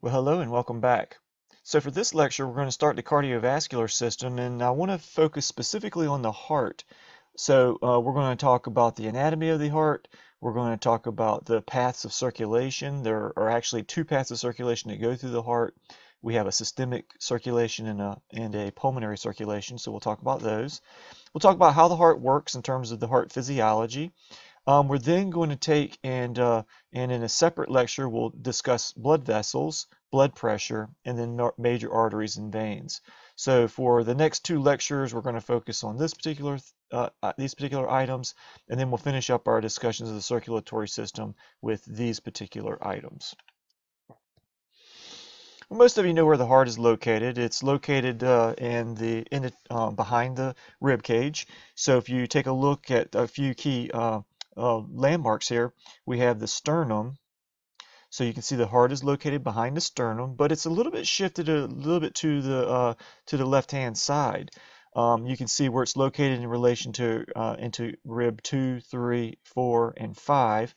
Well, hello and welcome back. So for this lecture, we're going to start the cardiovascular system, and I want to focus specifically on the heart. So we're going to talk about the anatomy of the heart. We're going to talk about the paths of circulation. There are actually two paths of circulation that go through the heart. We have a systemic circulation and a pulmonary circulation, so we'll talk about those. We'll talk about how the heart works in terms of the heart physiology. We're then going to take and in a separate lecture we'll discuss blood vessels, blood pressure, and then major arteries and veins. So for the next two lectures, we're going to focus on these particular items, and then we'll finish up our discussions of the circulatory system with these particular items. Well, most of you know where the heart is located. It's located behind the rib cage. So if you take a look at a few key landmarks here, we have the sternum. So you can see the heart is located behind the sternum, but it's a little bit shifted a little bit to the left-hand side. You can see where it's located in relation to into rib 2, 3, 4, and 5.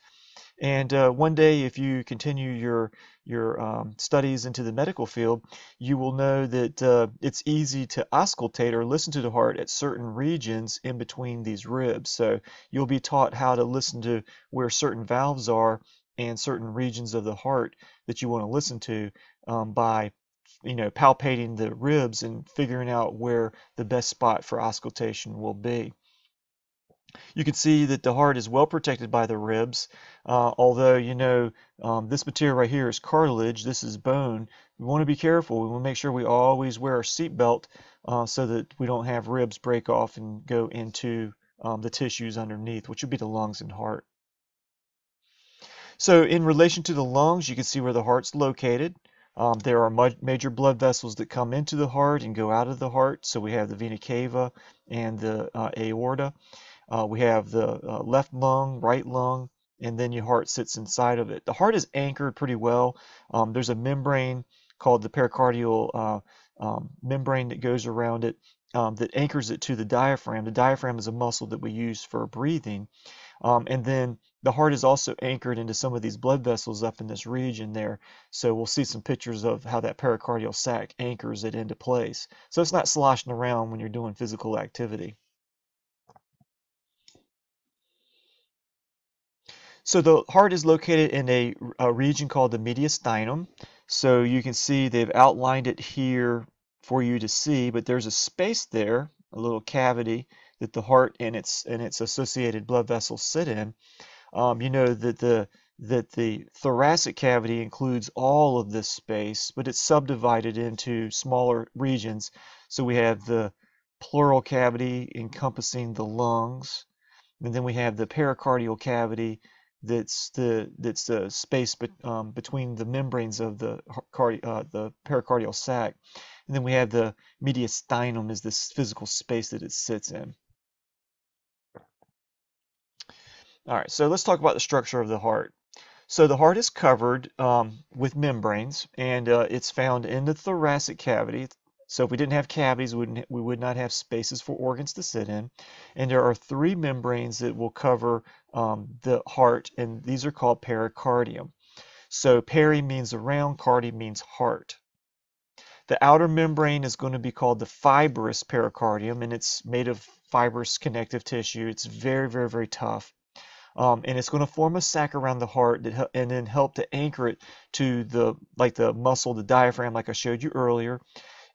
And one day, if you continue your studies into the medical field, you will know that it's easy to auscultate or listen to the heart at certain regions in between these ribs. So you'll be taught how to listen to where certain valves are and certain regions of the heart that you want to listen to by palpating the ribs and figuring out where the best spot for auscultation will be. You can see that the heart is well protected by the ribs, although this material right here is cartilage, this is bone. We want to be careful. We want to make sure we always wear our seatbelt so that we don't have ribs break off and go into the tissues underneath, which would be the lungs and heart. So in relation to the lungs, you can see where the heart's located. There are major blood vessels that come into the heart and go out of the heart. So we have the vena cava and the aorta. We have the left lung, right lung, and then your heart sits inside of it. The heart is anchored pretty well. There's a membrane called the pericardial membrane that goes around it that anchors it to the diaphragm. The diaphragm is a muscle that we use for breathing. And then the heart is also anchored into some of these blood vessels up in this region there. So we'll see some pictures of how that pericardial sac anchors it into place. So it's not sloshing around when you're doing physical activity. So the heart is located in a region called the mediastinum. So you can see they've outlined it here for you to see, but there's a space there, a little cavity that the heart and its associated blood vessels sit in. You know that the thoracic cavity includes all of this space, but it's subdivided into smaller regions. So we have the pleural cavity encompassing the lungs, and then we have the pericardial cavity that's the space between the membranes of the pericardial sac, and then we have the mediastinum is this physical space that it sits in. All right, so let's talk about the structure of the heart. So the heart is covered with membranes, and it's found in the thoracic cavity. So if we didn't have cavities, we would not have spaces for organs to sit in. And there are three membranes that will cover the heart, and these are called pericardium. So peri means around, cardi means heart. The outer membrane is going to be called the fibrous pericardium, and it's made of fibrous connective tissue. It's very, very, very tough. And it's going to form a sac around the heart and then help to anchor it to the muscle, the diaphragm, like I showed you earlier.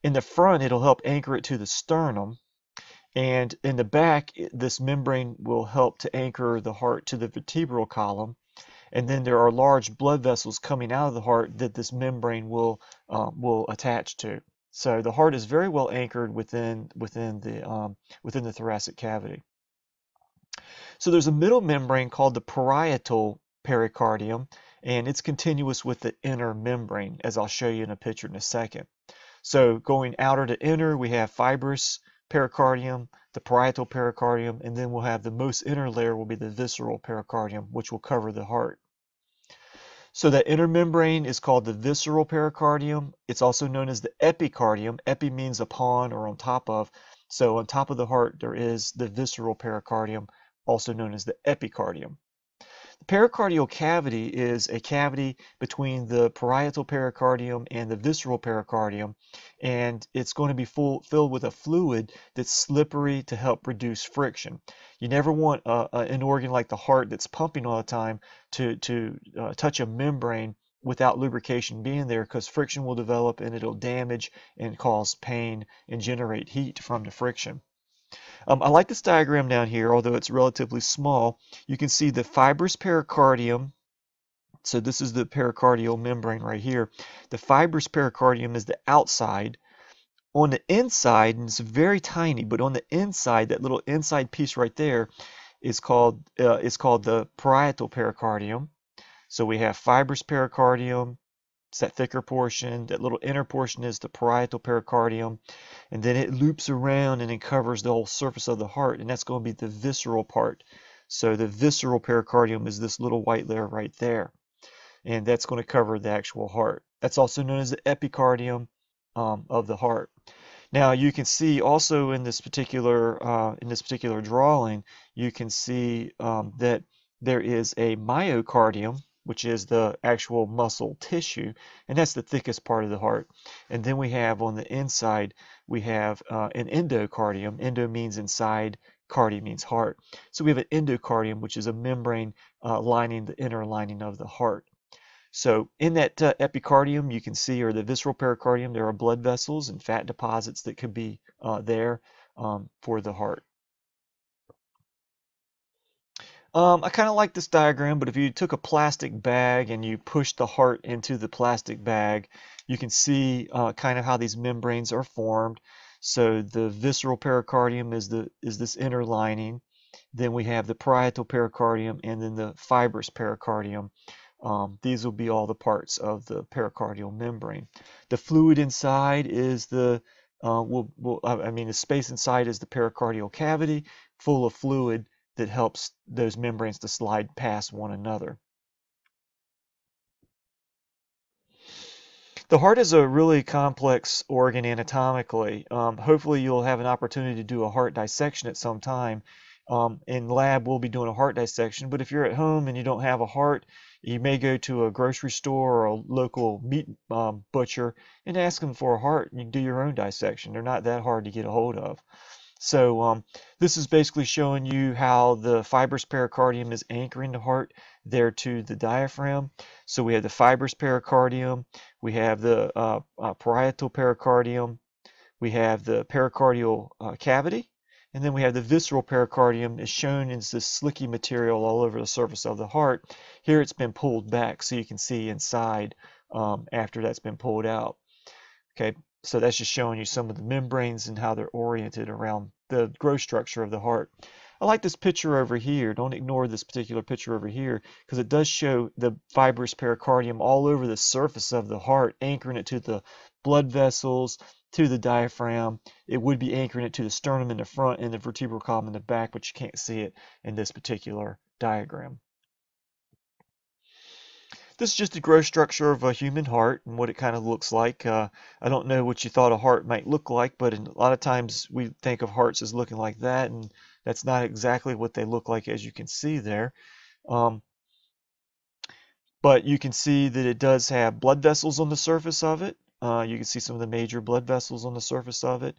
In the front, it'll help anchor it to the sternum. And in the back, this membrane will help to anchor the heart to the vertebral column. And then there are large blood vessels coming out of the heart that this membrane will attach to. So the heart is very well anchored within the thoracic cavity. So there's a middle membrane called the parietal pericardium, and it's continuous with the inner membrane, as I'll show you in a picture in a second. So going outer to inner, we have fibrous pericardium, the parietal pericardium, and then we'll have the most inner layer will be the visceral pericardium, which will cover the heart. So that inner membrane is called the visceral pericardium. It's also known as the epicardium. Epi means upon or on top of. So on top of the heart, there is the visceral pericardium, also known as the epicardium. Pericardial cavity is a cavity between the parietal pericardium and the visceral pericardium, and it's going to be filled with a fluid that's slippery to help reduce friction. You never want an organ like the heart that's pumping all the time to touch a membrane without lubrication being there, because friction will develop and it'll damage and cause pain and generate heat from the friction. I like this diagram down here, although it's relatively small. You can see the fibrous pericardium. So this is the pericardial membrane right here. The fibrous pericardium is the outside. On the inside, and it's very tiny, but on the inside, that little inside piece right there is called the parietal pericardium. So we have fibrous pericardium. It's that thicker portion. That little inner portion is the parietal pericardium, and then it loops around and it covers the whole surface of the heart, and that's going to be the visceral part. So the visceral pericardium is this little white layer right there, and that's going to cover the actual heart. That's also known as the epicardium of the heart. Now you can see also in this particular drawing, you can see that there is a myocardium, which is the actual muscle tissue, and that's the thickest part of the heart. And then we have on the inside, we have an endocardium. Endo means inside, cardi means heart. So we have an endocardium, which is a membrane lining the inner lining of the heart. So in that epicardium, you can see, or the visceral pericardium, there are blood vessels and fat deposits that could be there for the heart. I kind of like this diagram, but if you took a plastic bag and you pushed the heart into the plastic bag, you can see kind of how these membranes are formed. So the visceral pericardium is this inner lining. Then we have the parietal pericardium, and then the fibrous pericardium. These will be all the parts of the pericardial membrane. The fluid inside is the the space inside is the pericardial cavity, full of fluid that helps those membranes to slide past one another. The heart is a really complex organ anatomically. Hopefully you'll have an opportunity to do a heart dissection at some time. In lab, we'll be doing a heart dissection, but if you're at home and you don't have a heart, you may go to a grocery store or a local meat butcher and ask them for a heart, and you can do your own dissection. They're not that hard to get a hold of. So this is basically showing you how the fibrous pericardium is anchoring the heart there to the diaphragm. So we have the fibrous pericardium, we have the parietal pericardium, we have the pericardial cavity, and then we have the visceral pericardium is shown as this slicky material all over the surface of the heart. Here it's been pulled back so you can see inside after that's been pulled out. Okay, so that's just showing you some of the membranes and how they're oriented around the growth structure of the heart. I like this picture over here. Don't ignore this particular picture over here, because it does show the fibrous pericardium all over the surface of the heart, anchoring it to the blood vessels, to the diaphragm. It would be anchoring it to the sternum in the front and the vertebral column in the back, but you can't see it in this particular diagram. This is just the growth structure of a human heart and what it kind of looks like. I don't know what you thought a heart might look like, but a lot of times we think of hearts as looking like that, and that's not exactly what they look like, as you can see there. But you can see that it does have blood vessels on the surface of it. You can see some of the major blood vessels on the surface of it.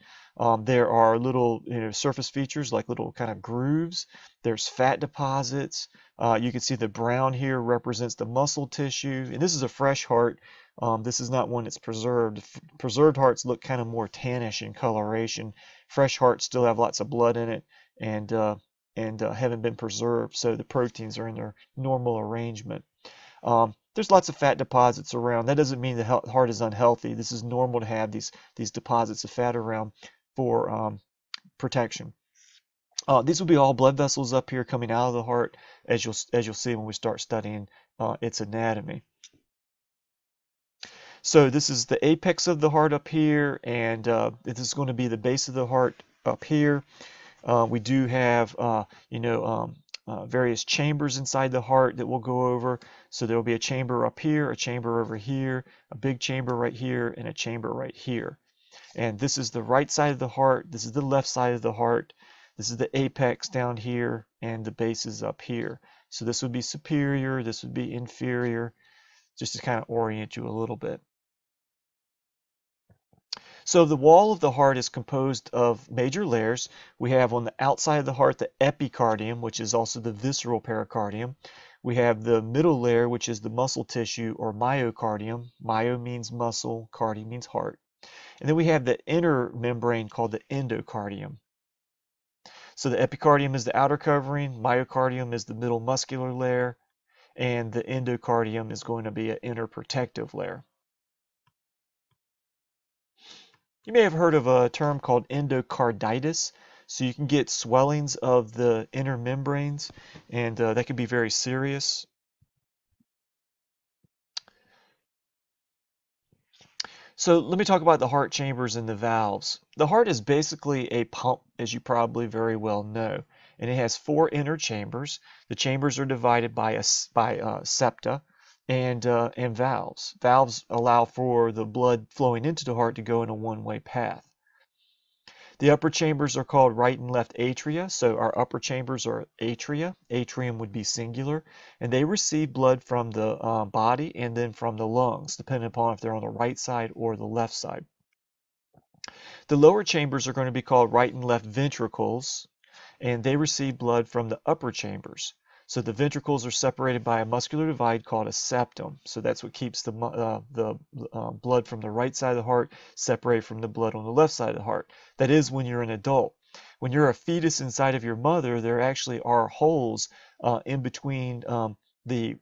There are little surface features like little kind of grooves. There's fat deposits. You can see the brown here represents the muscle tissue. And this is a fresh heart. This is not one that's preserved. Preserved hearts look kind of more tannish in coloration. Fresh hearts still have lots of blood in it and haven't been preserved, so the proteins are in their normal arrangement. There's lots of fat deposits around. That doesn't mean the heart is unhealthy. This is normal to have these deposits of fat around for protection. These will be all blood vessels up here coming out of the heart, as you'll see when we start studying its anatomy. So this is the apex of the heart up here, and this is going to be the base of the heart up here. We do have various chambers inside the heart that we'll go over. So there will be a chamber up here, a chamber over here, a big chamber right here, and a chamber right here. And this is the right side of the heart. This is the left side of the heart. This is the apex down here, and the base is up here. So this would be superior, this would be inferior, just to kind of orient you a little bit. So the wall of the heart is composed of major layers. We have on the outside of the heart the epicardium, which is also the visceral pericardium. We have the middle layer, which is the muscle tissue or myocardium. Myo means muscle, cardi means heart. And then we have the inner membrane called the endocardium. So the epicardium is the outer covering, myocardium is the middle muscular layer, and the endocardium is going to be an inner protective layer. You may have heard of a term called endocarditis. So you can get swellings of the inner membranes, and that can be very serious. So let me talk about the heart chambers and the valves. The heart is basically a pump, as you probably very well know, and it has 4 inner chambers. The chambers are divided by septa and valves. Valves allow for the blood flowing into the heart to go in a one-way path. The upper chambers are called right and left atria. So our upper chambers are atria. Atrium would be singular. And they receive blood from the body and then from the lungs, depending upon if they're on the right side or the left side. The lower chambers are going to be called right and left ventricles, and they receive blood from the upper chambers. So the ventricles are separated by a muscular divide called a septum. So that's what keeps the blood from the right side of the heart separated from the blood on the left side of the heart. That is when you're an adult. When you're a fetus inside of your mother, there actually are holes in between the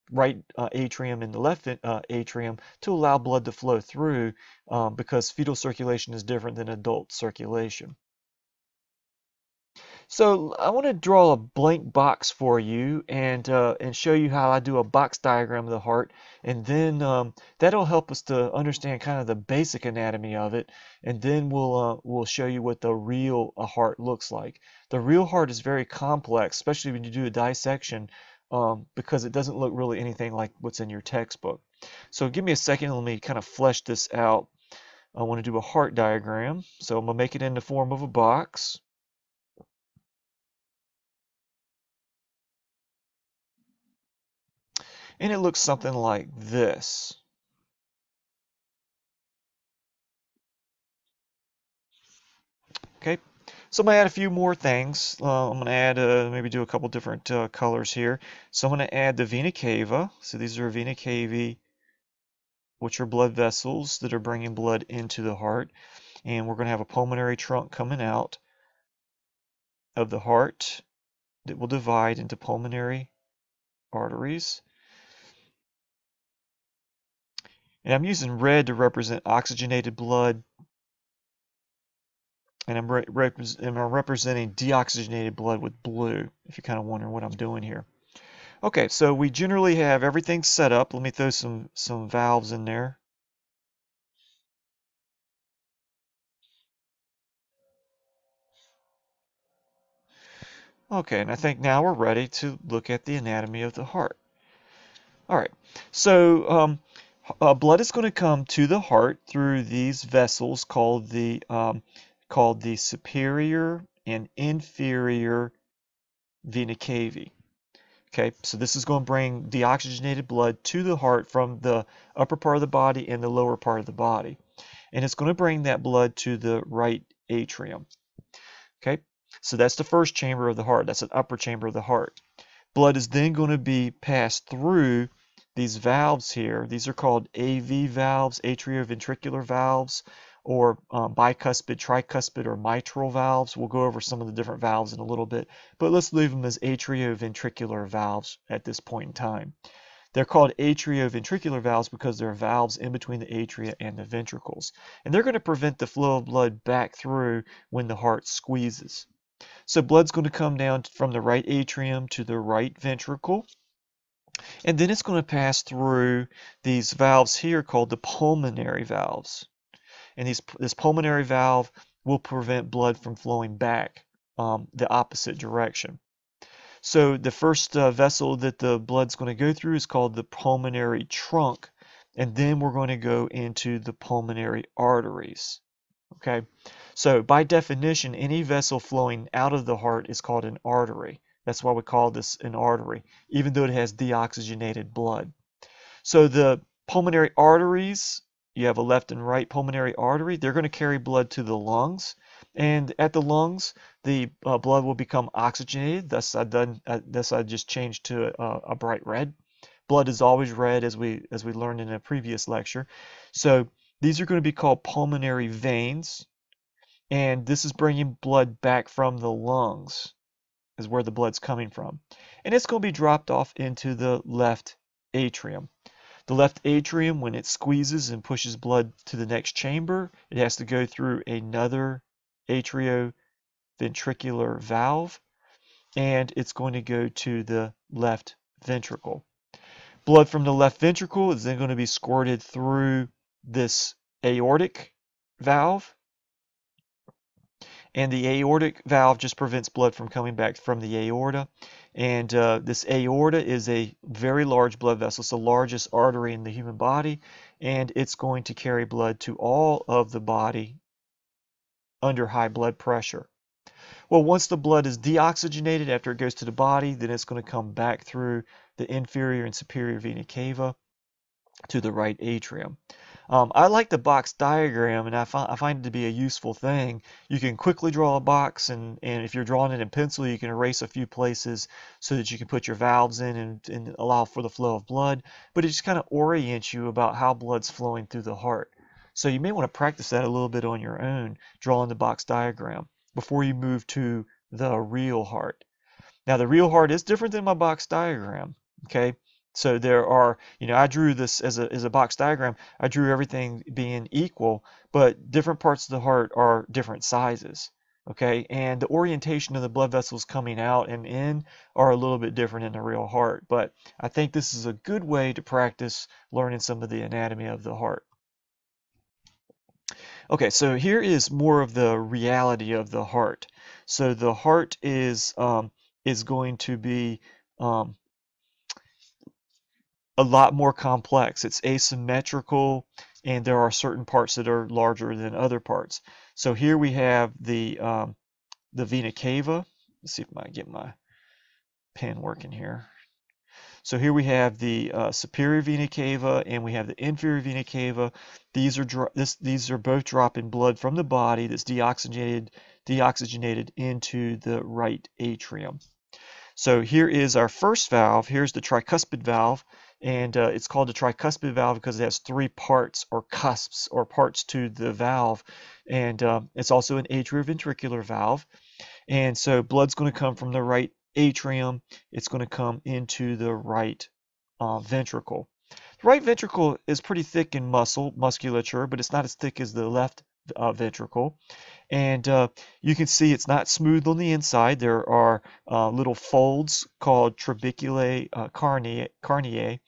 right atrium and the left atrium to allow blood to flow through because fetal circulation is different than adult circulation. So I want to draw a blank box for you and show you how I do a box diagram of the heart, and then that'll help us to understand kind of the basic anatomy of it, and then we'll show you what the real heart looks like. The real heart is very complex, especially when you do a dissection, because it doesn't look really anything like what's in your textbook. So give me a second, let me kind of flesh this out. I want to do a heart diagram, so I'm going to make it in the form of a box. And it looks something like this. Okay, so I'm going to add a few more things. I'm going to add, maybe do a couple different colors here. So I'm going to add the vena cava. So these are vena cavae, which are blood vessels that are bringing blood into the heart. And we're going to have a pulmonary trunk coming out of the heart that will divide into pulmonary arteries. And I'm using red to represent oxygenated blood, and I'm representing deoxygenated blood with blue, if you're kind of wondering what I'm doing here. Okay, so we generally have everything set up. Let me throw some valves in there. Okay, and I think now we're ready to look at the anatomy of the heart. All right, so blood is going to come to the heart through these vessels called the superior and inferior vena cavae. Okay, so this is going to bring deoxygenated blood to the heart from the upper part of the body and the lower part of the body. And it's going to bring that blood to the right atrium. Okay, so that's the first chamber of the heart. That's an upper chamber of the heart. Blood is then going to be passed through these valves here. These are called AV valves, atrioventricular valves, or bicuspid, tricuspid, or mitral valves. We'll go over some of the different valves in a little bit, but let's leave them as atrioventricular valves at this point in time. They're called atrioventricular valves because they're valves in between the atria and the ventricles. And they're going to prevent the flow of blood back through when the heart squeezes. So blood's going to come down from the right atrium to the right ventricle. And then it's going to pass through these valves here called the pulmonary valves. And this pulmonary valve will prevent blood from flowing back the opposite direction. So the first vessel that the blood's going to go through is called the pulmonary trunk, and then we're going to go into the pulmonary arteries. Okay, so by definition, any vessel flowing out of the heart is called an artery. That's why we call this an artery, even though it has deoxygenated blood. So the pulmonary arteries, you have a left and right pulmonary artery. They're going to carry blood to the lungs, and at the lungs, the blood will become oxygenated. Thus I just changed to a bright red. Blood is always red, as we learned in a previous lecture. So these are going to be called pulmonary veins, and this is bringing blood back from the lungs, is where the blood's coming from, and it's going to be dropped off into the left atrium. The left atrium, when it squeezes and pushes blood to the next chamber, it has to go through another atrioventricular valve, and it's going to go to the left ventricle. Blood from the left ventricle is then going to be squirted through this aortic valve, and the aortic valve just prevents blood from coming back from the aorta. And this aorta is a very large blood vessel. It's the largest artery in the human body, and it's going to carry blood to all of the body under high blood pressure. Well, once the blood is deoxygenated after it goes to the body, then it's going to come back through the inferior and superior vena cava to the right atrium. I like the box diagram, and I find it to be a useful thing. You can quickly draw a box, and if you're drawing it in pencil, you can erase a few places so that you can put your valves in and allow for the flow of blood. But it just kind of orients you about how blood's flowing through the heart. So you may want to practice that a little bit on your own, drawing the box diagram, before you move to the real heart. Now, the real heart is different than my box diagram, okay? So there are, I drew this as a box diagram. I drew everything being equal, but different parts of the heart are different sizes, okay? And the orientation of the blood vessels coming out and in are a little bit different in the real heart. But I think this is a good way to practice learning some of the anatomy of the heart. Okay, so here is more of the reality of the heart. So the heart is going to be a lot more complex. It's asymmetrical, and there are certain parts that are larger than other parts. So here we have the vena cava. Let's see if I can get my pen working here. So here we have the superior vena cava, and we have the inferior vena cava. These are both dropping blood from the body that's deoxygenated into the right atrium. So here is our first valve. Here's the tricuspid valve, and it's called the tricuspid valve because it has three parts, or cusps, or parts to the valve, and it's also an atrioventricular valve. And so blood's going to come from the right atrium. It's going to come into the right ventricle. The right ventricle is pretty thick in musculature, but it's not as thick as the left ventricle. And you can see it's not smooth on the inside. There are little folds called trabeculae carneae,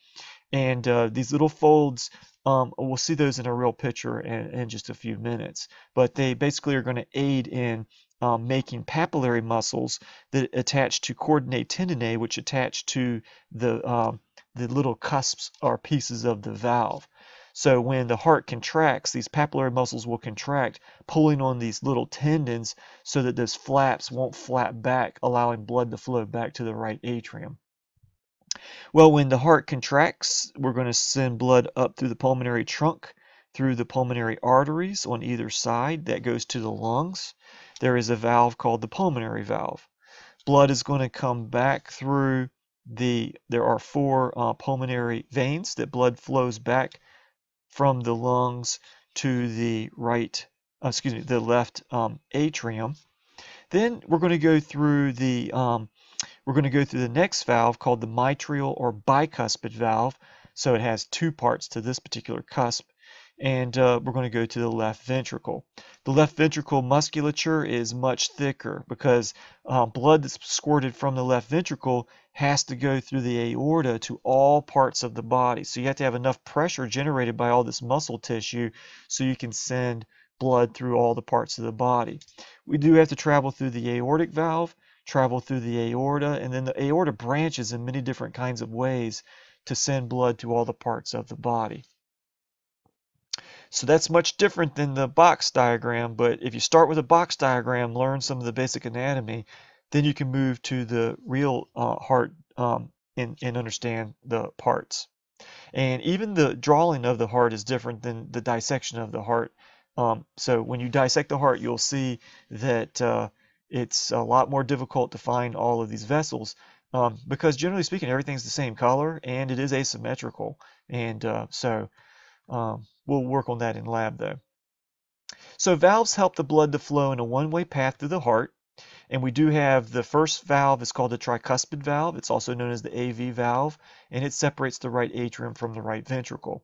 and these little folds, we'll see those in a real picture in just a few minutes. But they basically are going to aid in making papillary muscles that attach to coordinate tendineae, which attach to the little cusps or pieces of the valve. So when the heart contracts, these papillary muscles will contract, pulling on these little tendons so that those flaps won't flap back, allowing blood to flow back to the right atrium. Well, when the heart contracts, we're going to send blood up through the pulmonary trunk, through the pulmonary arteries on either side. That goes to the lungs. There is a valve called the pulmonary valve. Blood is going to come back through there are four pulmonary veins that blood flows back from the lungs to the left atrium. Then we're going to go through the next valve called the mitral or bicuspid valve. So it has two parts to this particular cusp, and we're going to go to the left ventricle. The left ventricle musculature is much thicker because blood that's squirted from the left ventricle has to go through the aorta to all parts of the body. So you have to have enough pressure generated by all this muscle tissue so you can send blood through all the parts of the body. We do have to travel through the aortic valve, travel through the aorta, and then the aorta branches in many different kinds of ways to send blood to all the parts of the body. So that's much different than the box diagram, but if you start with a box diagram, learn some of the basic anatomy, then you can move to the real heart and understand the parts. And even the drawing of the heart is different than the dissection of the heart. So when you dissect the heart, you'll see that it's a lot more difficult to find all of these vessels because generally speaking, everything's the same color and it is asymmetrical. And we'll work on that in lab though. So valves help the blood to flow in a one-way path through the heart. And we do have the first valve is called the tricuspid valve. It's also known as the AV valve, and it separates the right atrium from the right ventricle.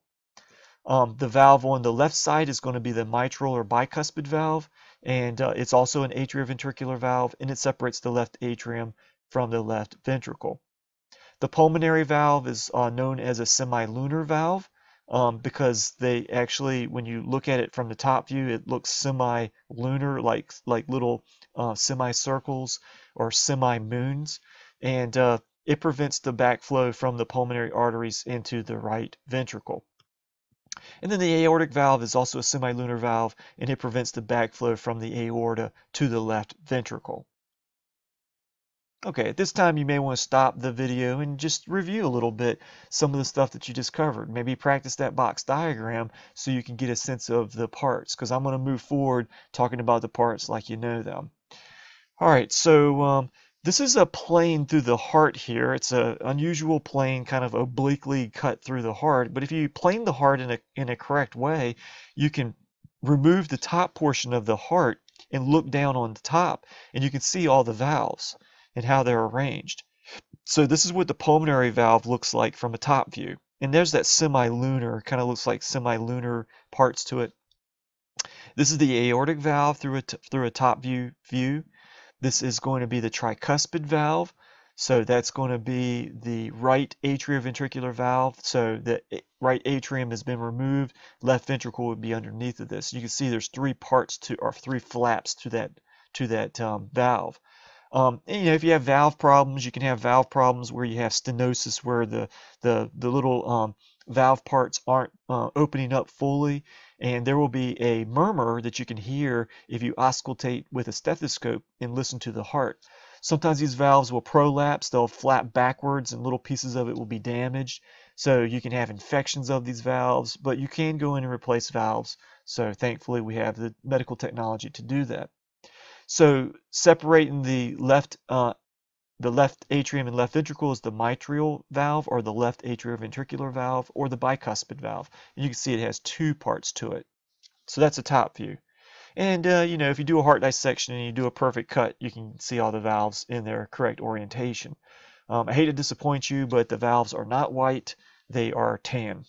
The valve on the left side is going to be the mitral or bicuspid valve, and it's also an atrioventricular valve, and it separates the left atrium from the left ventricle. The pulmonary valve is known as a semilunar valve because they actually, when you look at it from the top view, it looks semi-lunar, like little semicircles or semi-moons, and it prevents the backflow from the pulmonary arteries into the right ventricle. And then the aortic valve is also a semilunar valve, and it prevents the backflow from the aorta to the left ventricle. Okay, at this time you may want to stop the video and just review a little bit some of the stuff that you just covered. Maybe practice that box diagram so you can get a sense of the parts, because I'm going to move forward talking about the parts like you know them. All right, so this is a plane through the heart here. It's an unusual plane kind of obliquely cut through the heart, but if you plane the heart in a correct way, you can remove the top portion of the heart and look down on the top, and you can see all the valves and how they're arranged. So this is what the pulmonary valve looks like from a top view. And there's that semilunar, kind of looks like semilunar parts to it. This is the aortic valve through a top view. This is going to be the tricuspid valve. So that's going to be the right atrioventricular valve. So the right atrium has been removed. Left ventricle would be underneath of this. You can see there's three parts to, or three flaps to that valve. And, if you have valve problems, you can have valve problems where you have stenosis, where the little valve parts aren't opening up fully, and there will be a murmur that you can hear if you auscultate with a stethoscope and listen to the heart. Sometimes these valves will prolapse, they'll flap backwards and little pieces of it will be damaged. So you can have infections of these valves, but you can go in and replace valves. So thankfully we have the medical technology to do that. So separating the left atrium and left ventricle is the mitral valve, or the left atrioventricular valve, or the bicuspid valve. And you can see it has two parts to it. So that's a top view. And if you do a heart dissection and you do a perfect cut, you can see all the valves in their correct orientation. I hate to disappoint you, but the valves are not white, they are tan.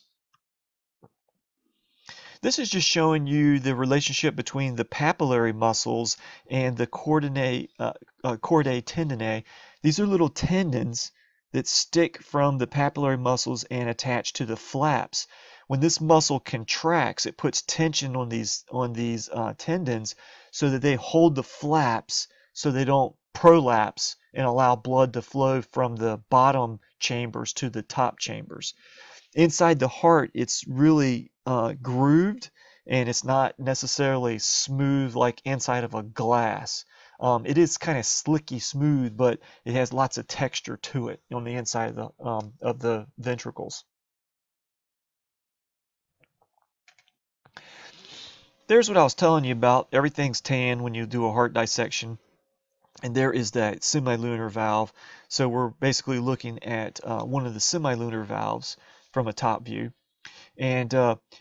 This is just showing you the relationship between the papillary muscles and the chordae tendineae. These are little tendons that stick from the papillary muscles and attach to the flaps. When this muscle contracts, it puts tension on these tendons so that they hold the flaps so they don't prolapse and allow blood to flow from the bottom chambers to the top chambers. Inside the heart, it's really grooved, and it's not necessarily smooth like inside of a glass. It is kind of slicky smooth, but it has lots of texture to it on the inside of the ventricles. There's what I was telling you about. Everything's tan when you do a heart dissection. And there is that semilunar valve. So we're basically looking at one of the semilunar valves from a top view. And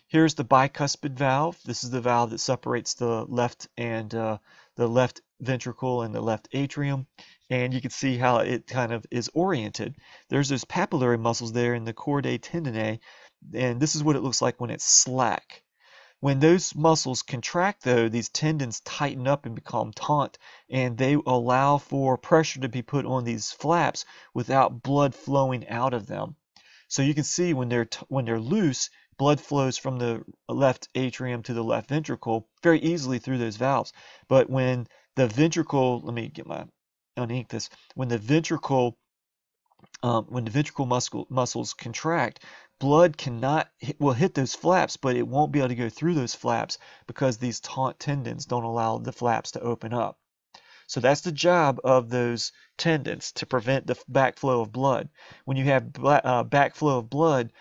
here's the bicuspid valve. This is the valve that separates the left ventricle and the left atrium. And you can see how it kind of is oriented. There's those papillary muscles there in the chordae tendineae, and this is what it looks like when it's slack. When those muscles contract, though, these tendons tighten up and become taut, and they allow for pressure to be put on these flaps without blood flowing out of them. So you can see when they're loose, blood flows from the left atrium to the left ventricle very easily through those valves. But when the ventricle, let me get my unink this. When the ventricle muscles contract, blood will hit those flaps, but it won't be able to go through those flaps because these taut tendons don't allow the flaps to open up. So that's the job of those tendons, to prevent the backflow of blood. When you have backflow of blood,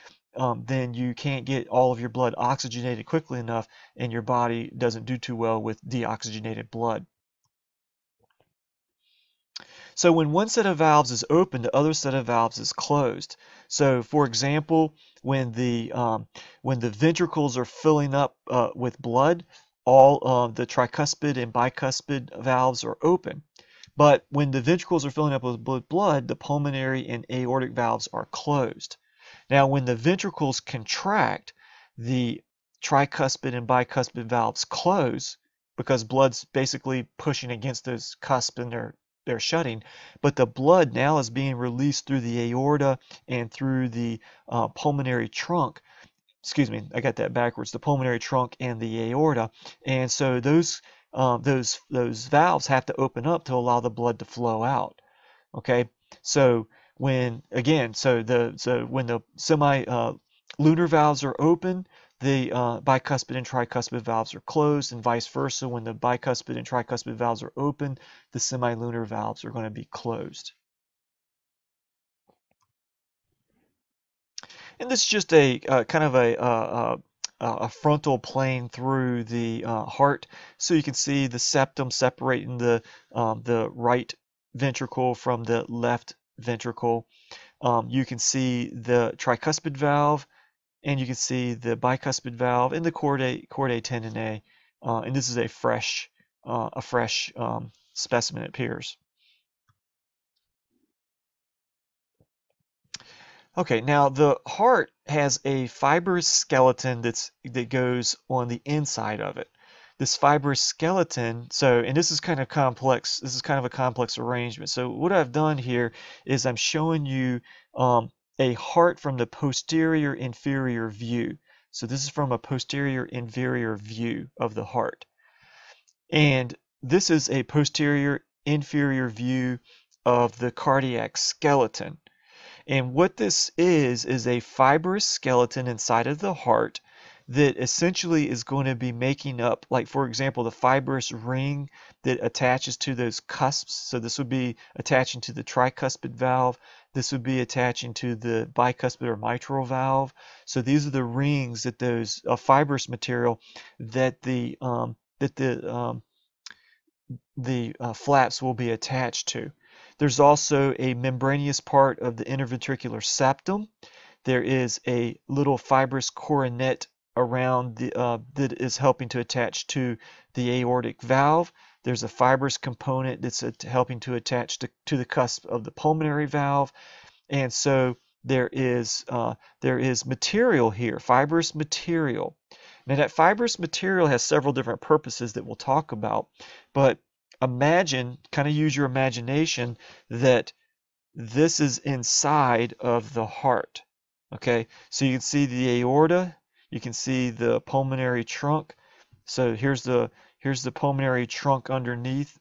then you can't get all of your blood oxygenated quickly enough, and your body doesn't do too well with deoxygenated blood. So when one set of valves is open, the other set of valves is closed. So for example, when the ventricles are filling up with blood, all of the tricuspid and bicuspid valves are open. But when the ventricles are filling up with blood, the pulmonary and aortic valves are closed. Now, when the ventricles contract, the tricuspid and bicuspid valves close because blood's basically pushing against those cusps and they're shutting. But the blood now is being released through the aorta and through the pulmonary trunk. Excuse me, I got that backwards. The pulmonary trunk and the aorta, and so those valves have to open up to allow the blood to flow out. Okay, so when the semi-lunar valves are open, the bicuspid and tricuspid valves are closed, and vice versa. When the bicuspid and tricuspid valves are open, the semi-lunar valves are going to be closed. And this is just a kind of a frontal plane through the heart, so you can see the septum separating the right ventricle from the left ventricle. You can see the tricuspid valve, and you can see the bicuspid valve and the chordae tendineae. And this is a fresh specimen, it appears. Okay, now the heart has a fibrous skeleton that goes on the inside of it. This fibrous skeleton, and this is kind of complex. This is kind of a complex arrangement. So what I've done here is I'm showing you a heart from the posterior inferior view. So this is from a posterior inferior view of the heart. And this is a posterior inferior view of the cardiac skeleton. And what this is a fibrous skeleton inside of the heart that essentially is going to be making up, like for example, the fibrous ring that attaches to those cusps. So this would be attaching to the tricuspid valve. This would be attaching to the bicuspid or mitral valve. So these are the rings that those fibrous material that the flaps will be attached to. There's also a membranous part of the interventricular septum. There is a little fibrous coronet around that is helping to attach to the aortic valve. There's a fibrous component that's helping to attach to the cusp of the pulmonary valve. And so there is material here, fibrous material. Now that fibrous material has several different purposes that we'll talk about, but imagine, kind of use your imagination, that this is inside of the heart. Okay, so you can see the aorta, you can see the pulmonary trunk. So here's the pulmonary trunk underneath.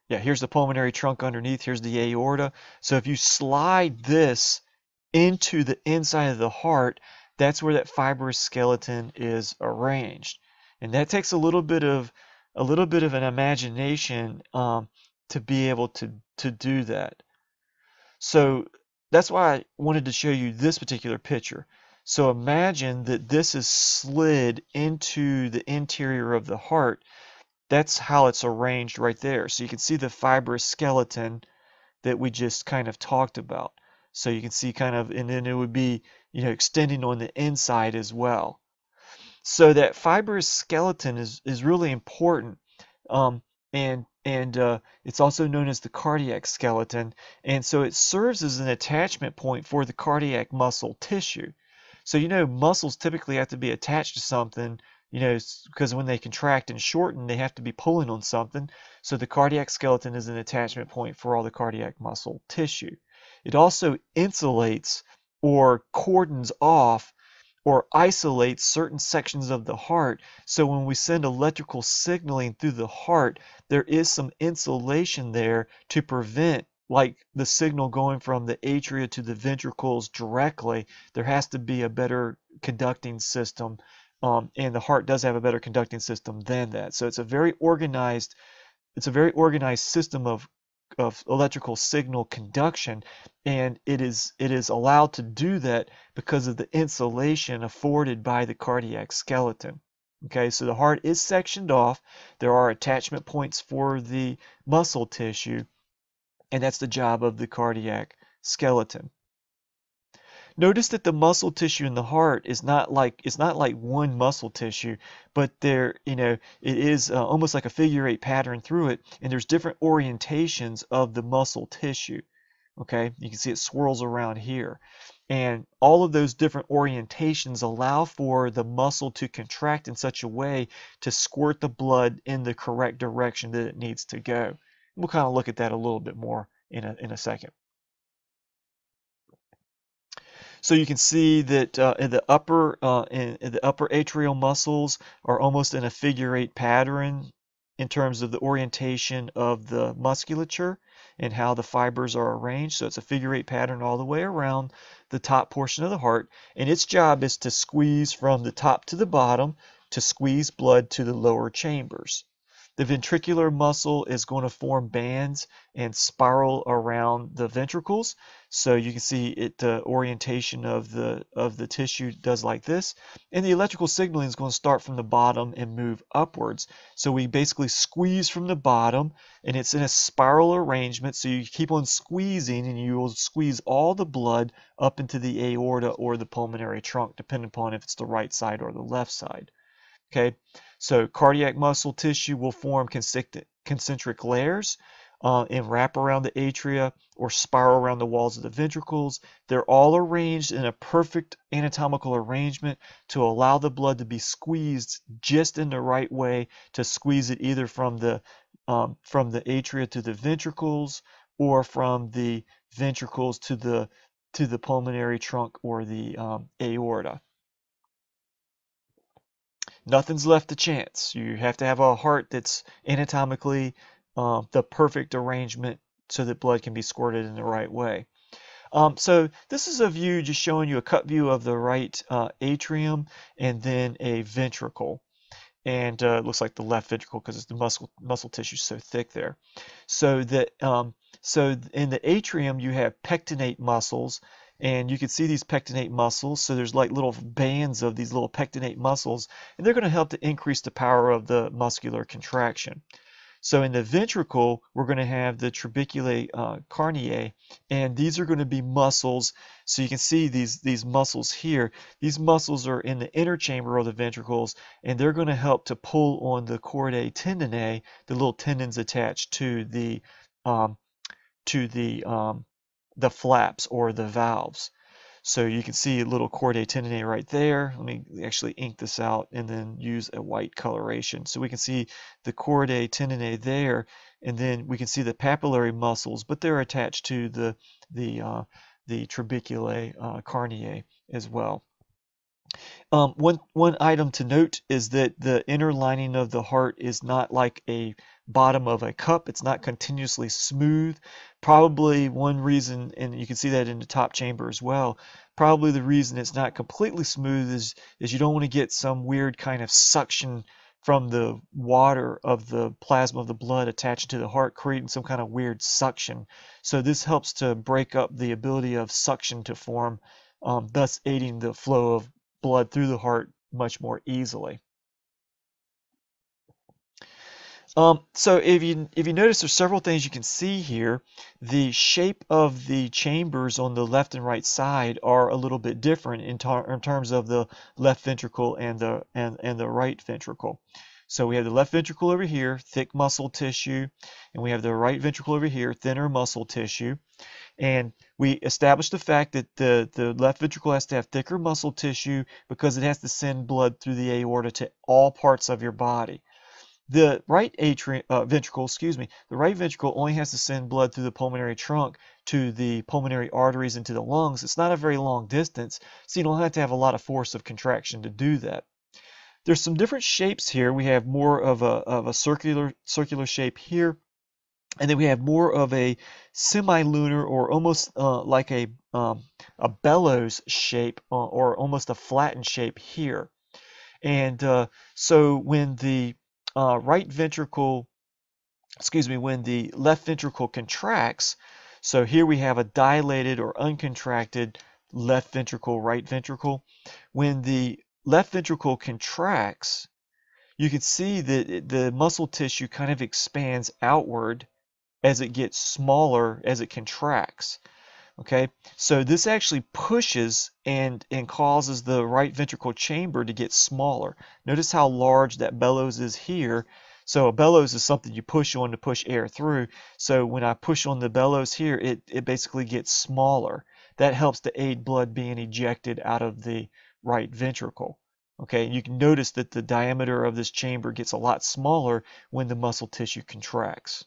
Yeah, here's the pulmonary trunk underneath. Here's the aorta. So if you slide this into the inside of the heart, that's where that fibrous skeleton is arranged. And that takes a little bit of an imagination to be able to do that. So that's why I wanted to show you this particular picture. So imagine that this is slid into the interior of the heart. That's how it's arranged right there. So you can see the fibrous skeleton that we just kind of talked about. So you can see kind of, and then it would be, extending on the inside as well. So that fibrous skeleton is really important, and it's also known as the cardiac skeleton, and so it serves as an attachment point for the cardiac muscle tissue. So muscles typically have to be attached to something, because when they contract and shorten, they have to be pulling on something. So the cardiac skeleton is an attachment point for all the cardiac muscle tissue. It also insulates or cordons off or isolates certain sections of the heart. So when we send electrical signaling through the heart, there is some insulation there to prevent, like, the signal going from the atria to the ventricles directly. There has to be a better conducting system and the heart does have a better conducting system than that. So it's a very organized system of electrical signal conduction, and it is allowed to do that because of the insulation afforded by the cardiac skeleton. Okay, so the heart is sectioned off. There are attachment points for the muscle tissue, and that's the job of the cardiac skeleton. Notice that the muscle tissue in the heart is not like one muscle tissue, but it is almost like a figure eight pattern through it, and there's different orientations of the muscle tissue. Okay, you can see it swirls around here, and all of those different orientations allow for the muscle to contract in such a way to squirt the blood in the correct direction that it needs to go. We'll kind of look at that a little bit more in a second. So you can see that in the upper atrial muscles are almost in a figure eight pattern in terms of the orientation of the musculature and how the fibers are arranged. So it's a figure eight pattern all the way around the top portion of the heart, and its job is to squeeze from the top to the bottom to squeeze blood to the lower chambers. The ventricular muscle is going to form bands and spiral around the ventricles. So you can see it, the orientation of the tissue does like this. And the electrical signaling is going to start from the bottom and move upwards. So we basically squeeze from the bottom, and it's in a spiral arrangement. So you keep on squeezing, and you will squeeze all the blood up into the aorta or the pulmonary trunk, depending upon if it's the right side or the left side. Okay, so cardiac muscle tissue will form concentric layers and wrap around the atria or spiral around the walls of the ventricles. They're all arranged in a perfect anatomical arrangement to allow the blood to be squeezed just in the right way to squeeze it either from the atria to the ventricles or from the ventricles to the pulmonary trunk or the aorta. Nothing's left to chance. You have to have a heart that's anatomically the perfect arrangement so that blood can be squirted in the right way. So this is a view just showing you a cut view of the right atrium and then a ventricle. And it looks like the left ventricle because the muscle tissue is so thick there. So that so in the atrium you have pectinate muscles, and you can see these pectinate muscles. So there's like little bands of these little pectinate muscles, and they're going to help to increase the power of the muscular contraction. So in the ventricle, we're going to have the trabeculae carneae, and these are going to be muscles. So you can see these muscles here. These muscles are in the inner chamber of the ventricles, and they're going to help to pull on the chordae tendineae, the little tendons attached to the flaps or the valves. So you can see a little chordae tendineae right there. Let me actually ink this out and then use a white coloration. So we can see the chordae tendineae there, and then we can see the papillary muscles, but they're attached to the trabeculae carneae as well. One item to note is that the inner lining of the heart is not like a bottom of a cup. It's not continuously smooth. Probably one reason, and you can see that in the top chamber as well, probably the reason it's not completely smooth is you don't want to get some weird kind of suction from the water of the plasma of the blood attached to the heart, creating some kind of weird suction. So this helps to break up the ability of suction to form, thus aiding the flow of blood through the heart much more easily. So if you notice, there's several things you can see here. The shape of the chambers on the left and right side are a little bit different in terms of the left ventricle and the right ventricle. So we have the left ventricle over here, thick muscle tissue, and we have the right ventricle over here, thinner muscle tissue. And we established the fact that the left ventricle has to have thicker muscle tissue because it has to send blood through the aorta to all parts of your body. The right ventricle, the right ventricle only has to send blood through the pulmonary trunk to the pulmonary arteries and to the lungs. It's not a very long distance, so you don't have to have a lot of force of contraction to do that. There's some different shapes here. We have more of a circular shape here, and then we have more of a semilunar or almost like a bellows shape or almost a flattened shape here. And so when the right ventricle, excuse me, when the left ventricle contracts, so here we have a dilated or uncontracted left ventricle, right ventricle. When the left ventricle contracts, you can see that the muscle tissue kind of expands outward as it gets smaller as it contracts. Okay, so this actually pushes and causes the right ventricle chamber to get smaller. Notice how large that bellows is here. So a bellows is something you push on to push air through. So when I push on the bellows here, it basically gets smaller. That helps to aid blood being ejected out of the right ventricle. Okay, you can notice that the diameter of this chamber gets a lot smaller when the muscle tissue contracts.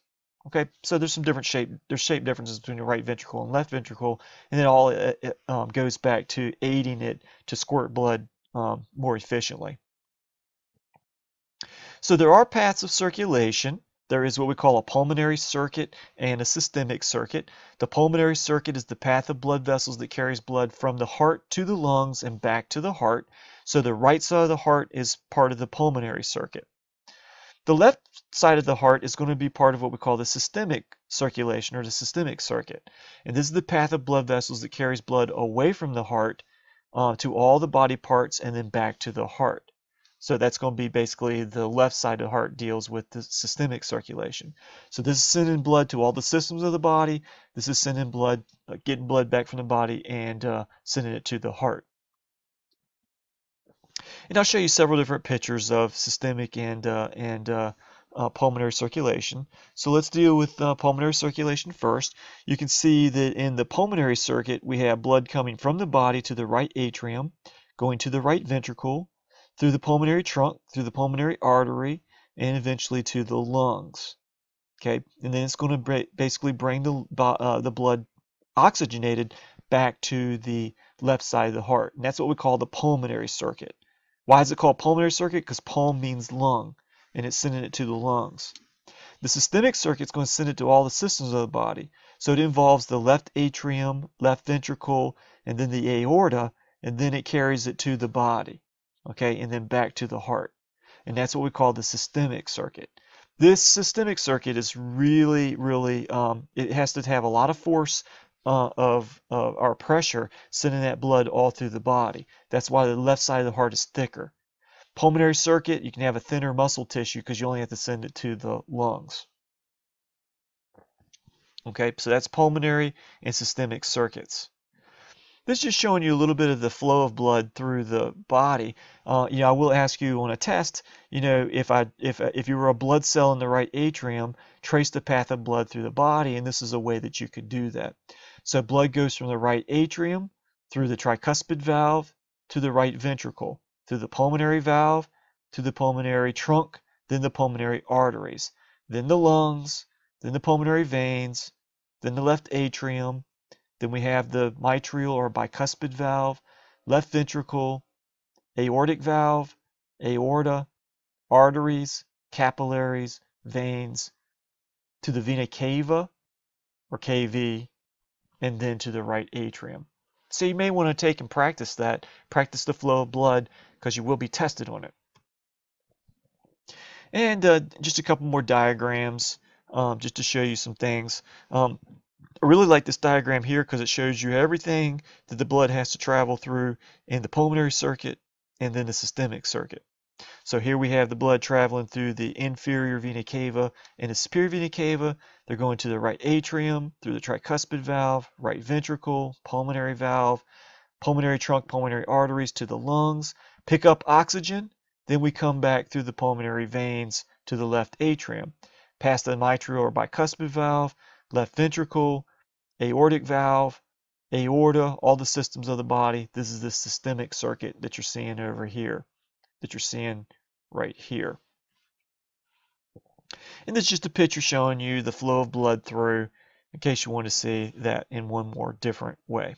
Okay, so there's shape differences between the right ventricle and left ventricle, and then all it goes back to aiding it to squirt blood more efficiently. So there are paths of circulation. There is what we call a pulmonary circuit and a systemic circuit. The pulmonary circuit is the path of blood vessels that carries blood from the heart to the lungs and back to the heart. So the right side of the heart is part of the pulmonary circuit. The left side of the heart is going to be part of what we call the systemic circulation or the systemic circuit. And this is the path of blood vessels that carries blood away from the heart to all the body parts and then back to the heart. So that's going to be basically the left side of the heart deals with the systemic circulation. So this is sending blood to all the systems of the body. This is sending blood, getting blood back from the body and sending it to the heart. And I'll show you several different pictures of systemic and pulmonary circulation. So let's deal with pulmonary circulation first. You can see that in the pulmonary circuit, we have blood coming from the body to the right atrium, going to the right ventricle, through the pulmonary trunk, through the pulmonary artery, and eventually to the lungs. Okay, and then it's going to basically bring the blood oxygenated back to the left side of the heart. And that's what we call the pulmonary circuit. Why is it called pulmonary circuit? Because pulm means lung, and it's sending it to the lungs. The systemic circuit is going to send it to all the systems of the body. So it involves the left atrium, left ventricle, and then the aorta, and then it carries it to the body, okay, and then back to the heart. And that's what we call the systemic circuit. This systemic circuit is really, it has to have a lot of force of our pressure sending that blood all through the body. That's why the left side of the heart is thicker. Pulmonary circuit, you can have a thinner muscle tissue because you only have to send it to the lungs. Okay, so that's pulmonary and systemic circuits. This is just showing you a little bit of the flow of blood through the body. I will ask you on a test, if you were a blood cell in the right atrium, trace the path of blood through the body, and this is a way that you could do that. So blood goes from the right atrium through the tricuspid valve to the right ventricle, through the pulmonary valve to the pulmonary trunk, then the pulmonary arteries, then the lungs, then the pulmonary veins, then the left atrium. Then we have the mitral or bicuspid valve, left ventricle, aortic valve, aorta, arteries, capillaries, veins, to the vena cava or KV, and then to the right atrium. So you may want to take and practice that. Practice the flow of blood because you will be tested on it. And just a couple more diagrams just to show you some things. I really like this diagram here because it shows you everything that the blood has to travel through in the pulmonary circuit and then the systemic circuit. So here we have the blood traveling through the inferior vena cava and the superior vena cava. They're going to the right atrium, through the tricuspid valve, right ventricle, pulmonary valve, pulmonary trunk, pulmonary arteries to the lungs, pick up oxygen. Then we come back through the pulmonary veins to the left atrium, past the mitral or bicuspid valve, left ventricle, aortic valve, aorta, all the systems of the body. This is the systemic circuit that you're seeing over here, that you're seeing right here. And this is just a picture showing you the flow of blood through, in case you want to see that in one more different way.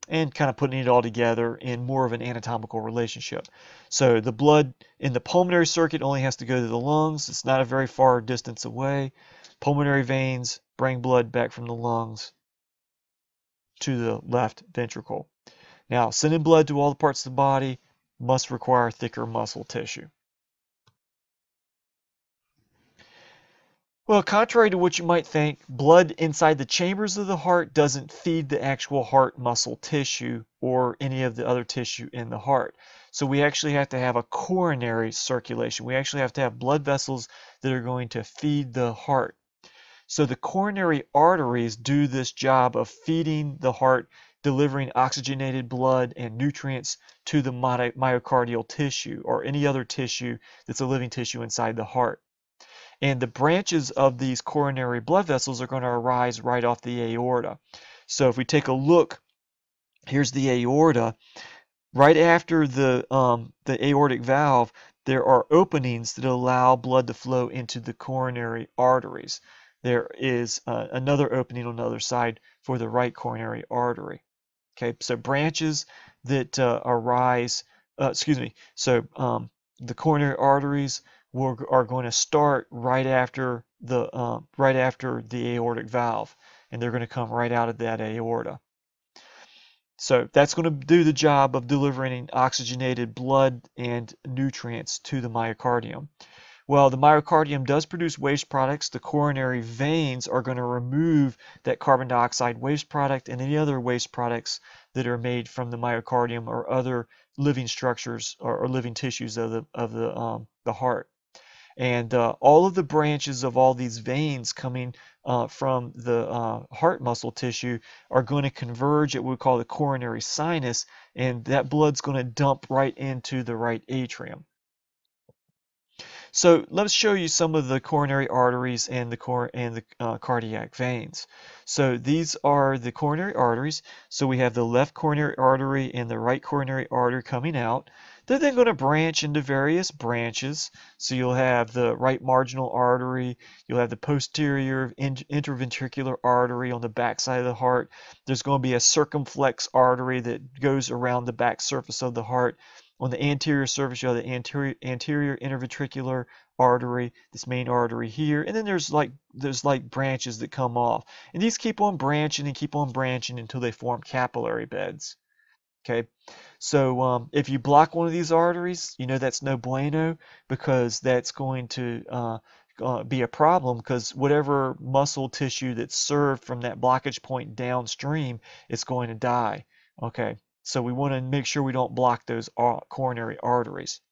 And kind of putting it all together in more of an anatomical relationship. So the blood in the pulmonary circuit only has to go to the lungs. It's not a very far distance away. Pulmonary veins bring blood back from the lungs to the left ventricle. Now, sending blood to all the parts of the body, must require thicker muscle tissue. Well, contrary to what you might think, blood inside the chambers of the heart doesn't feed the actual heart muscle tissue or any of the other tissue in the heart. So we actually have to have a coronary circulation. We actually have to have blood vessels that are going to feed the heart. So the coronary arteries do this job of feeding the heart, delivering oxygenated blood and nutrients to the myocardial tissue or any other tissue that's a living tissue inside the heart. And the branches of these coronary blood vessels are going to arise right off the aorta. So if we take a look, here's the aorta. Right after the aortic valve, there are openings that allow blood to flow into the coronary arteries. There is another opening on the other side for the right coronary artery. Okay, so branches that arise, the coronary arteries are going to start right after the aortic valve, and they're going to come right out of that aorta. So that's going to do the job of delivering oxygenated blood and nutrients to the myocardium. Well, the myocardium does produce waste products. The coronary veins are going to remove that carbon dioxide waste product and any other waste products that are made from the myocardium or other living structures or living tissues of the heart. And all of the branches of all these veins coming from the heart muscle tissue are going to converge at what we call the coronary sinus, and that blood's going to dump right into the right atrium. So let's show you some of the coronary arteries and the cardiac veins. So these are the coronary arteries. So we have the left coronary artery and the right coronary artery coming out. They're then going to branch into various branches. So you'll have the right marginal artery, you'll have the posterior interventricular artery on the back side of the heart. There's going to be a circumflex artery that goes around the back surface of the heart. On the anterior surface, you have the anterior interventricular artery, this main artery here, and then there's like branches that come off. And these keep on branching and keep on branching until they form capillary beds. Okay, so if you block one of these arteries, you know that's no bueno, because that's going to be a problem, because whatever muscle tissue that's served from that blockage point downstream is going to die. Okay, so we want to make sure we don't block those coronary arteries.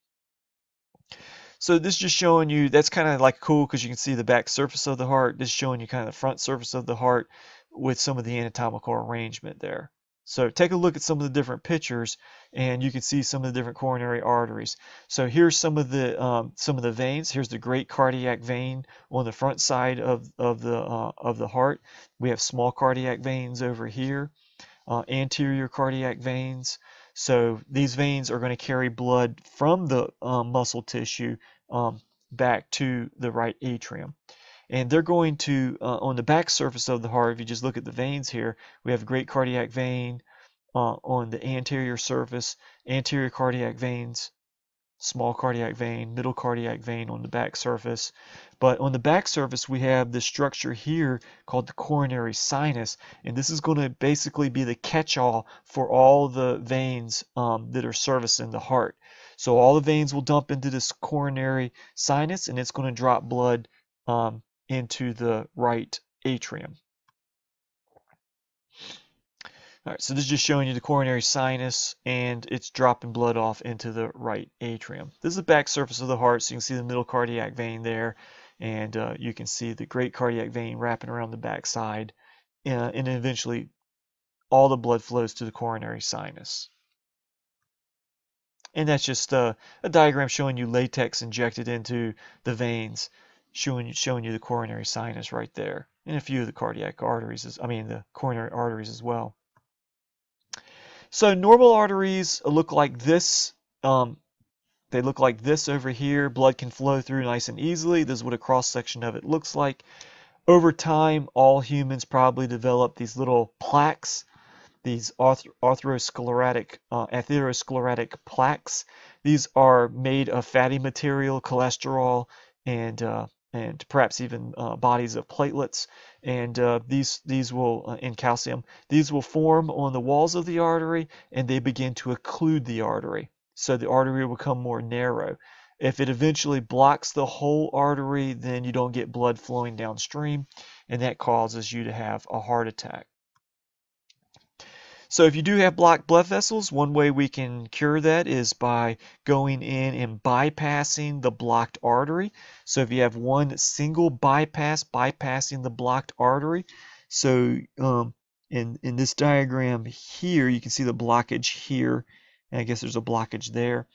So this is just showing you, that's kind of like cool because you can see the back surface of the heart. This is showing you kind of the front surface of the heart with some of the anatomical arrangement there. So take a look at some of the different pictures, and you can see some of the different coronary arteries. So here's some of the veins. Here's the great cardiac vein on the front side of the heart. We have small cardiac veins over here, anterior cardiac veins. So these veins are going to carry blood from the muscle tissue back to the right atrium. And they're going to, on the back surface of the heart, if you just look at the veins here, we have a great cardiac vein on the anterior surface, anterior cardiac veins, small cardiac vein, middle cardiac vein on the back surface. But on the back surface, we have this structure here called the coronary sinus, and this is going to basically be the catch-all for all the veins that are servicing the heart. So all the veins will dump into this coronary sinus, and it's going to drop blood into the right atrium. All right, so this is just showing you the coronary sinus, and it's dropping blood off into the right atrium. This is the back surface of the heart, so you can see the middle cardiac vein there, and you can see the great cardiac vein wrapping around the back side, and eventually all the blood flows to the coronary sinus. And that's just a diagram showing you latex injected into the veins, showing you the coronary sinus right there, and a few of the cardiac arteries, the coronary arteries as well. So normal arteries look like this. They look like this over here. Blood can flow through nice and easily. This is what a cross-section of it looks like. Over time, all humans probably develop these little plaques, these atherosclerotic plaques. These are made of fatty material, cholesterol, and perhaps even bodies of platelets, and these will in calcium. These will form on the walls of the artery, and they begin to occlude the artery. so the artery will become more narrow. If it eventually blocks the whole artery, then you don't get blood flowing downstream, and that causes you to have a heart attack. So if you do have blocked blood vessels, one way we can cure that is by going in and bypassing the blocked artery. So if you have one single bypass, bypassing the blocked artery. So in this diagram here, you can see the blockage here, and I guess there's a blockage there.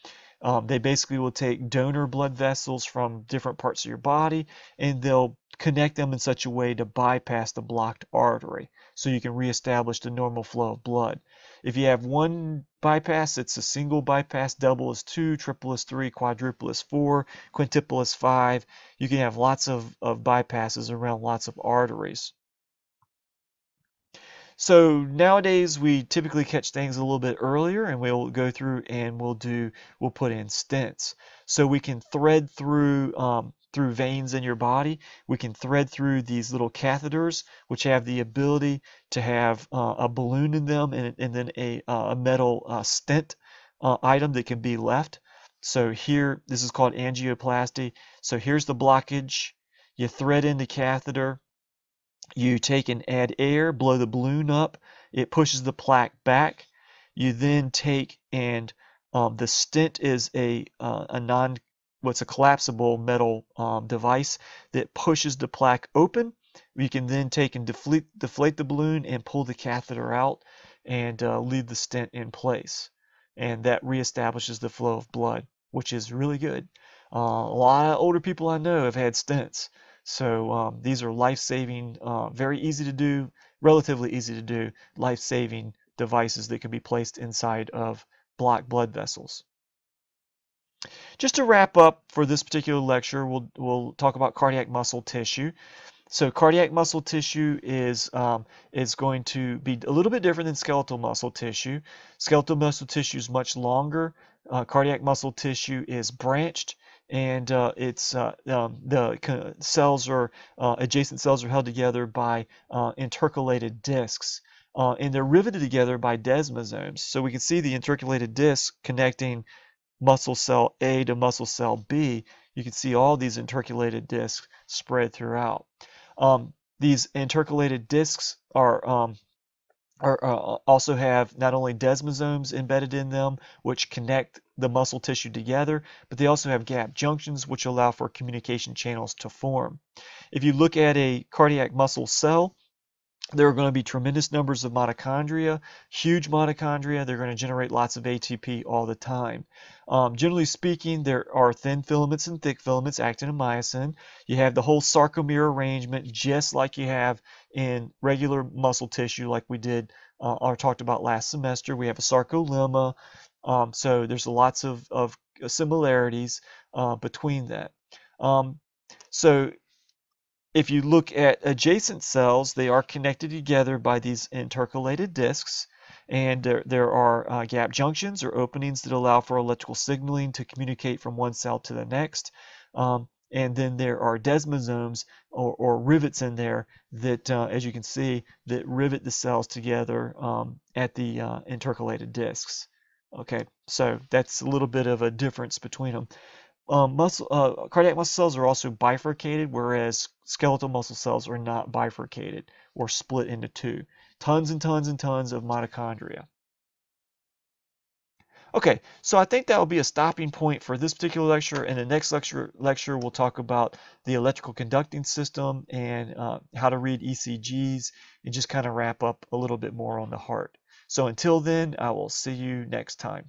They basically will take donor blood vessels from different parts of your body, and they'll connect them in such a way to bypass the blocked artery so you can reestablish the normal flow of blood. If you have one bypass, it's a single bypass. Double is 2, triple is 3, quadruple is 4, quintuple is 5. You can have lots of bypasses around lots of arteries. So nowadays we typically catch things a little bit earlier, and we'll go through and we'll put in stents. So we can thread through veins in your body. We can thread through these little catheters, which have the ability to have a balloon in them, and then a metal stent item that can be left. So here, this is called angioplasty. So here's the blockage. You thread in the catheter. You take and add air, blow the balloon up, it pushes the plaque back. You then take and the stent is what's a collapsible metal device that pushes the plaque open. We can then take and deflate the balloon and pull the catheter out and leave the stent in place. And that reestablishes the flow of blood, which is really good. A lot of older people I know have had stents. So these are life-saving, very easy to do, relatively easy to do, life-saving devices that can be placed inside of blocked blood vessels. Just to wrap up for this particular lecture, we'll talk about cardiac muscle tissue. So cardiac muscle tissue is going to be a little bit different than skeletal muscle tissue. Skeletal muscle tissue is much longer. Cardiac muscle tissue is branched, and the cells are adjacent cells are held together by intercalated discs, and they're riveted together by desmosomes. So we can see the intercalated discs connecting muscle cell A to muscle cell B. You can see all these intercalated discs spread throughout. These intercalated discs also have not only desmosomes embedded in them, which connect the muscle tissue together, but they also have gap junctions, which allow for communication channels to form. If you look at a cardiac muscle cell, there are going to be tremendous numbers of mitochondria, huge mitochondria. They're going to generate lots of ATP all the time. Generally speaking, there are thin filaments and thick filaments, actin and myosin. You have the whole sarcomere arrangement, just like you have in regular muscle tissue, like we did or talked about last semester. We have a sarcolemma. So there's lots of similarities between that. So if you look at adjacent cells, they are connected together by these intercalated discs, and there are gap junctions or openings that allow for electrical signaling to communicate from one cell to the next. And then there are desmosomes or rivets in there that, as you can see, that rivet the cells together at the intercalated discs. Okay, so that's a little bit of a difference between them. Cardiac muscle cells are also bifurcated, whereas skeletal muscle cells are not bifurcated or split into two. Tons and tons and tons of mitochondria. Okay, so I think that will be a stopping point for this particular lecture. In the next lecture we'll talk about the electrical conducting system and how to read ECGs, and just kind of wrap up a little bit more on the heart. So until then, I will see you next time.